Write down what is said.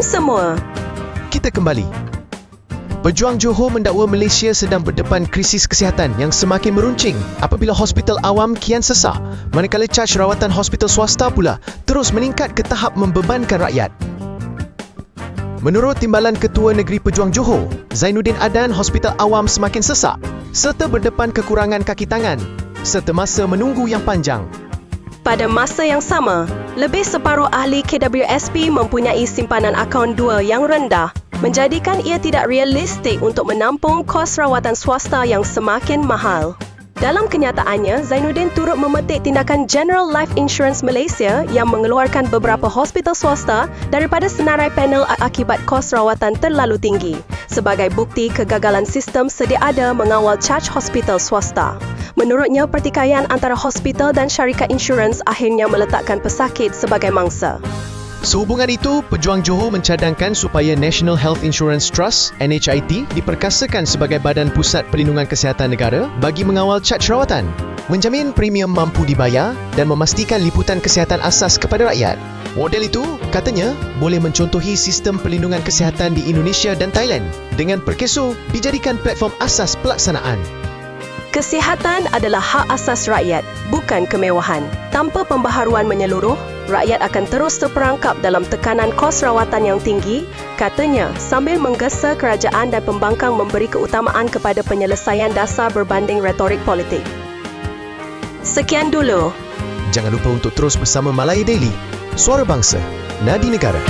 semua. Kita kembali. Pejuang Johor mendakwa Malaysia sedang berdepan krisis kesihatan yang semakin meruncing apabila hospital awam kian sesak, manakala caj rawatan hospital swasta pula terus meningkat ke tahap membebankan rakyat. Menurut Timbalan Ketua Negeri Pejuang Johor, Zainuddin Adan, hospital awam semakin sesak serta berdepan kekurangan kaki tangan serta masa menunggu yang panjang. Pada masa yang sama, lebih separuh ahli KWSP mempunyai simpanan akaun 2 yang rendah, menjadikan ia tidak realistik untuk menampung kos rawatan swasta yang semakin mahal. Dalam kenyataannya, Zainuddin turut memetik tindakan General Life Insurance Malaysia yang mengeluarkan beberapa hospital swasta daripada senarai panel akibat kos rawatan terlalu tinggi sebagai bukti kegagalan sistem sedia ada mengawal caj hospital swasta. Menurutnya, pertikaian antara hospital dan syarikat insurans akhirnya meletakkan pesakit sebagai mangsa. Sehubungan itu, Pejuang Johor mencadangkan supaya National Health Insurance Trust (NHIT) diperkasakan sebagai badan pusat perlindungan kesihatan negara bagi mengawal caj rawatan, menjamin premium mampu dibayar dan memastikan liputan kesihatan asas kepada rakyat. Model itu, katanya, boleh mencontohi sistem perlindungan kesihatan di Indonesia dan Thailand dengan perkeso dijadikan platform asas pelaksanaan. Kesihatan adalah hak asas rakyat, bukan kemewahan. Tanpa pembaharuan menyeluruh, rakyat akan terus terperangkap dalam tekanan kos rawatan yang tinggi, katanya, sambil menggesa kerajaan dan pembangkang memberi keutamaan kepada penyelesaian dasar berbanding retorik politik. Sekian dulu. Jangan lupa untuk terus bersama Malaya Daily, suara bangsa, nadi negara.